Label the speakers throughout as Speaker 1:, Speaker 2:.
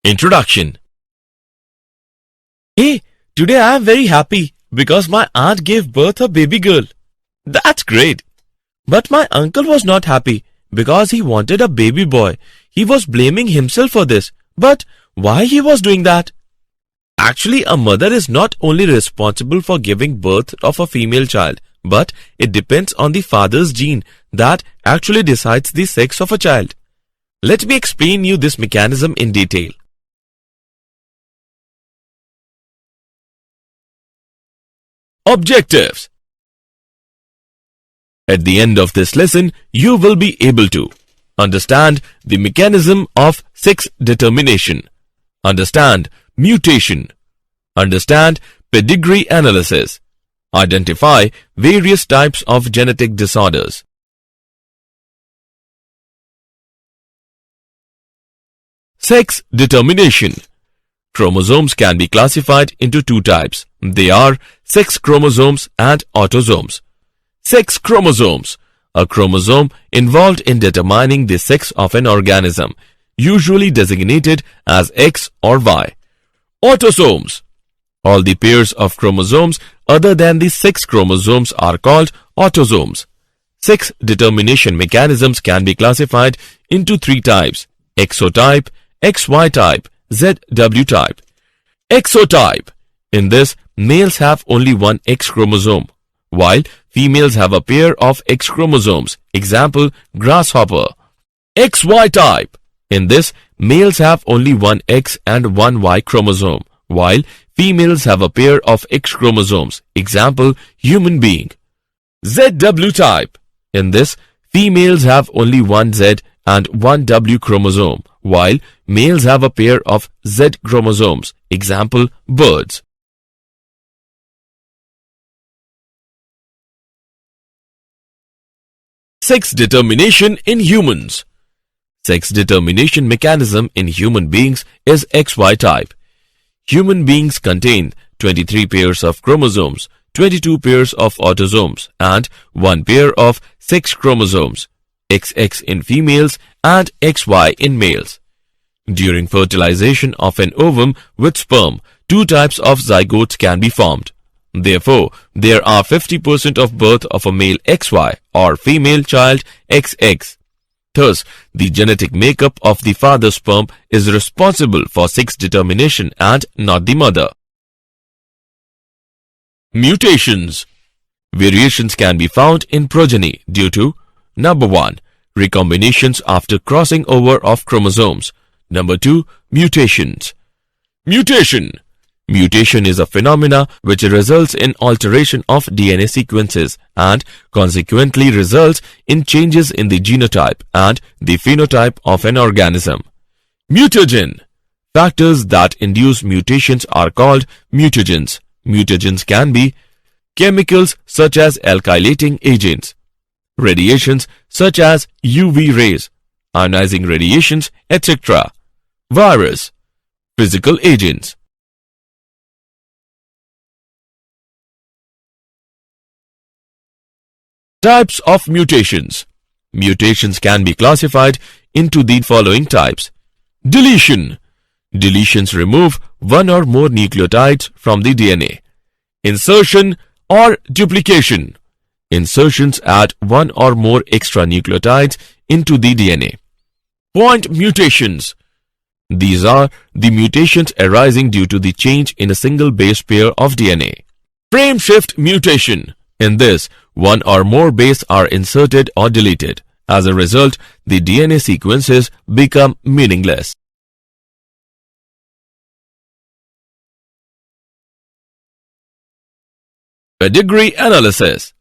Speaker 1: Introduction. Hey, today I am very happy because my aunt gave birth a baby girl. That's great. But my uncle was not happy because he wanted a baby boy. He was blaming himself for this. But why he was doing that? Actually, a mother is not only responsible for giving birth of a female child, but it depends on the father's gene that actually decides the sex of a child. Let me explain you this mechanism in detail. Objectives. At the end of this lesson, you will be able to understand the mechanism of sex determination, understand mutation, understand pedigree analysis, identify various types of genetic disorders. Sex determination. Chromosomes can be classified into two types. They are sex chromosomes and autosomes. Sex chromosomes, a chromosome involved in determining the sex of an organism, usually designated as X or Y. Autosomes. All the pairs of chromosomes other than the sex chromosomes are called autosomes. Sex determination mechanisms can be classified into three types: exotype, XY type, ZW type. Exotype. In this, males have only one X chromosome, while females have a pair of X chromosomes. Example, grasshopper. XY type. In this, males have only one X and one Y chromosome, while females have a pair of X chromosomes. Example, human being. ZW type. In this, females have only one Z and one W chromosome, while males have a pair of Z chromosomes. Example, birds. Sex determination in humans. Sex determination mechanism in human beings is XY type. Human beings contain 23 pairs of chromosomes, 22 pairs of autosomes, and 1 pair of sex chromosomes, XX in females and XY in males. During fertilization of an ovum with sperm, two types of zygotes can be formed. Therefore, there are 50% of birth of a male XY or female child XX. Thus, the genetic makeup of the father's sperm is responsible for sex determination and not the mother. Mutations. Variations can be found in progeny due to: number 1. Recombinations after crossing over of chromosomes. Number 2. Mutations. Mutation. Mutation is a phenomena which results in alteration of DNA sequences and consequently results in changes in the genotype and the phenotype of an organism. Mutagen. Factors that induce mutations are called mutagens. Mutagens can be chemicals such as alkylating agents, radiations such as UV rays, ionizing radiations, etc. Virus. Physical agents. Types of mutations. Mutations can be classified into the following types. Deletion. Deletions remove one or more nucleotides from the DNA. Insertion or duplication. Insertions add one or more extra nucleotides into the DNA. Point mutations. These are the mutations arising due to the change in a single base pair of DNA. Frame shift mutation. In this, one or more bases are inserted or deleted. As a result, the DNA sequences become meaningless. Pedigree analysis.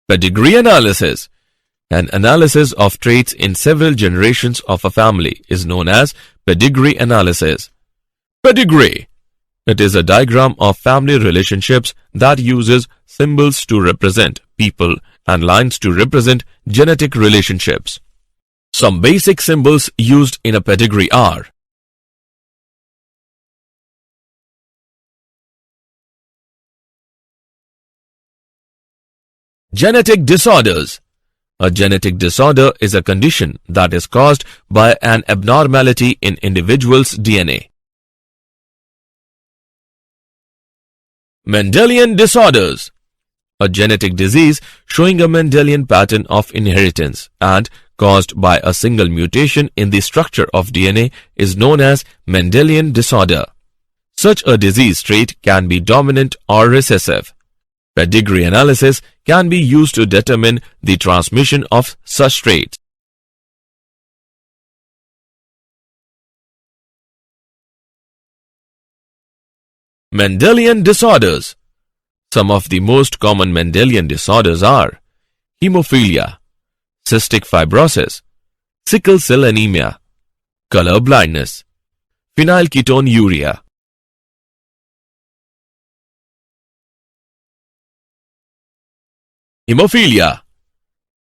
Speaker 1: Pedigree analysis. An analysis of traits in several generations of a family is known as pedigree analysis. Pedigree. It is a diagram of family relationships that uses symbols to represent people and lines to represent genetic relationships. Some basic symbols used in a pedigree are: genetic disorders. A genetic disorder is a condition that is caused by an abnormality in individual's DNA. Mendelian disorders. A genetic disease showing a Mendelian pattern of inheritance and caused by a single mutation in the structure of DNA is known as Mendelian disorder. Such a disease trait can be dominant or recessive. Pedigree analysis can be used to determine the transmission of such traits. Mendelian disorders. Some of the most common Mendelian disorders are hemophilia, cystic fibrosis, sickle cell anemia, color blindness, phenylketonuria. Hemophilia.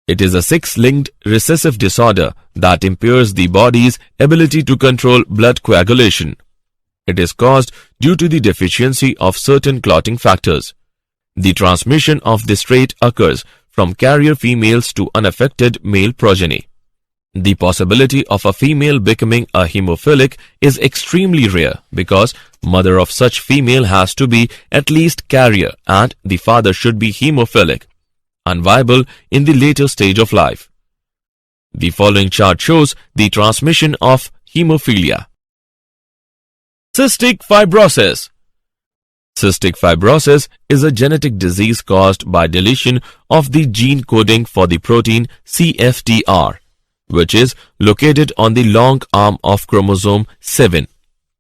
Speaker 1: It is a sex-linked recessive disorder that impairs the body's ability to control blood coagulation. It is caused due to the deficiency of certain clotting factors. The transmission of this trait occurs from carrier females to unaffected male progeny. The possibility of a female becoming a hemophilic is extremely rare because mother of such female has to be at least carrier and the father should be hemophilic, unviable in the later stage of life. The following chart shows the transmission of hemophilia. Cystic fibrosis. Cystic fibrosis is a genetic disease caused by deletion of the gene coding for the protein CFTR, which is located on the long arm of chromosome 7.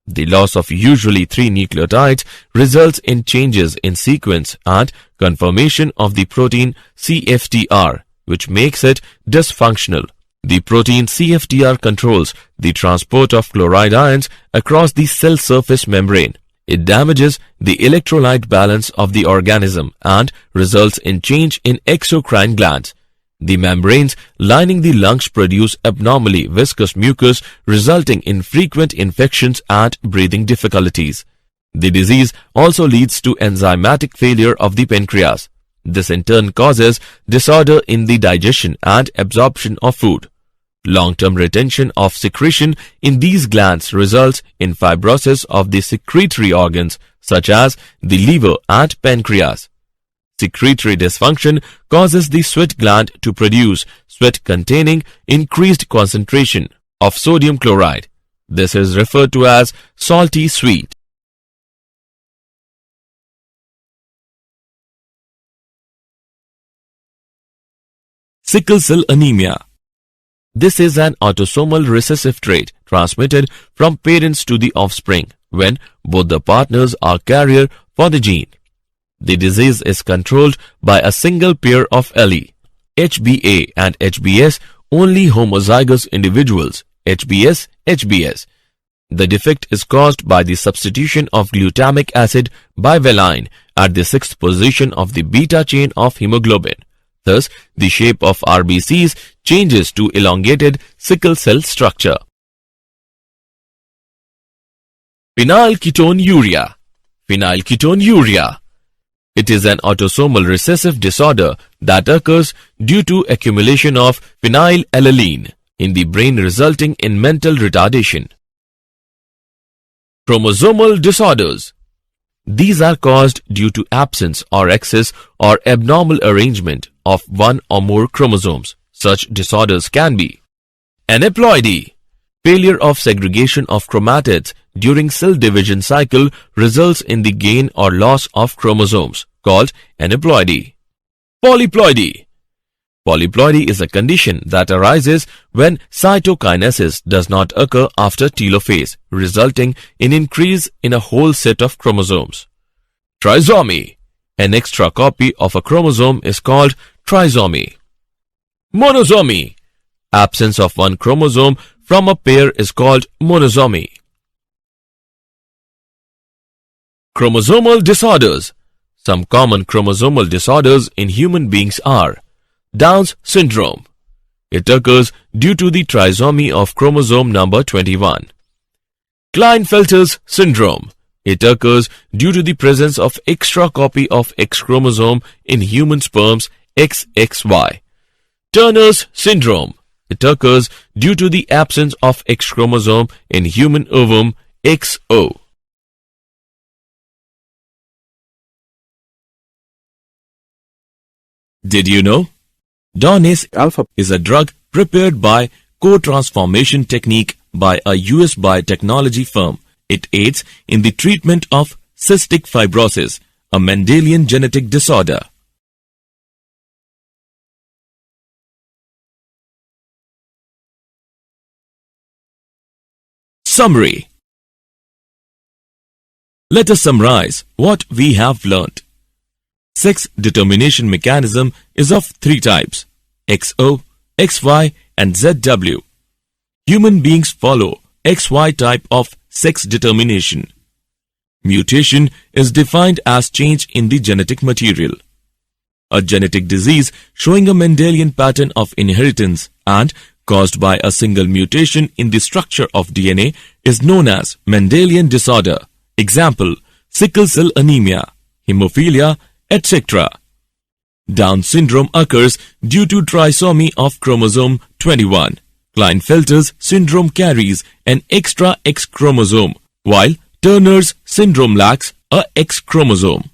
Speaker 1: The loss of usually 3 nucleotides results in changes in sequence and conformation of the protein CFTR, which makes it dysfunctional. The protein CFTR controls the transport of chloride ions across the cell surface membrane. It damages the electrolyte balance of the organism and results in change in exocrine glands. The membranes lining the lungs produce abnormally viscous mucus, resulting in frequent infections and breathing difficulties. The disease also leads to enzymatic failure of the pancreas. This in turn causes disorder in the digestion and absorption of food. Long-term retention of secretion in these glands results in fibrosis of the secretory organs such as the liver and pancreas. Secretory dysfunction causes the sweat gland to produce sweat containing increased concentration of sodium chloride. This is referred to as salty sweat. Sickle cell anemia. This is an autosomal recessive trait transmitted from parents to the offspring when both the partners are carrier for the gene. The disease is controlled by a single pair of allele, HBA and HBS, only homozygous individuals, HBS. The defect is caused by the substitution of glutamic acid bivaline at the 6th position of the beta chain of hemoglobin. Thus, the shape of RBCs changes to elongated sickle cell structure. Phenylketonuria. It is an autosomal recessive disorder that occurs due to accumulation of phenylalanine in the brain, resulting in mental retardation. Chromosomal disorders. These are caused due to absence or excess or abnormal arrangement of one or more chromosomes. Such disorders can be aneuploidy. Failure of segregation of chromatids during cell division cycle results in the gain or loss of chromosomes, called aneuploidy. Polyploidy. Polyploidy is a condition that arises when cytokinesis does not occur after telophase, resulting in increase in a whole set of chromosomes. Trisomy. An extra copy of a chromosome is called trisomy. Monosomy. Absence of one chromosome from a pair is called monosomy. Chromosomal disorders. Some common chromosomal disorders in human beings are Down's syndrome. It occurs due to the trisomy of chromosome number 21. Klinefelter's syndrome. It occurs due to the presence of extra copy of X chromosome in human sperms XXY. Turner's syndrome. It occurs due to the absence of X chromosome in human ovum XO. Did you know? Donase alpha is a drug prepared by co-transformation technique by a US biotechnology firm. It aids in the treatment of cystic fibrosis, a Mendelian genetic disorder. Summary. Let us summarize what we have learnt. Sex determination mechanism is of three types: XO, XY and ZW. Human beings follow XY type of sex determination. Mutation is defined as change in the genetic material. A genetic disease showing a Mendelian pattern of inheritance and caused by a single mutation in the structure of DNA is known as Mendelian disorder. Example: sickle cell anemia, hemophilia, etc. Down syndrome occurs due to trisomy of chromosome 21. Klinefelter's syndrome carries an extra X chromosome, while Turner's syndrome lacks a X chromosome.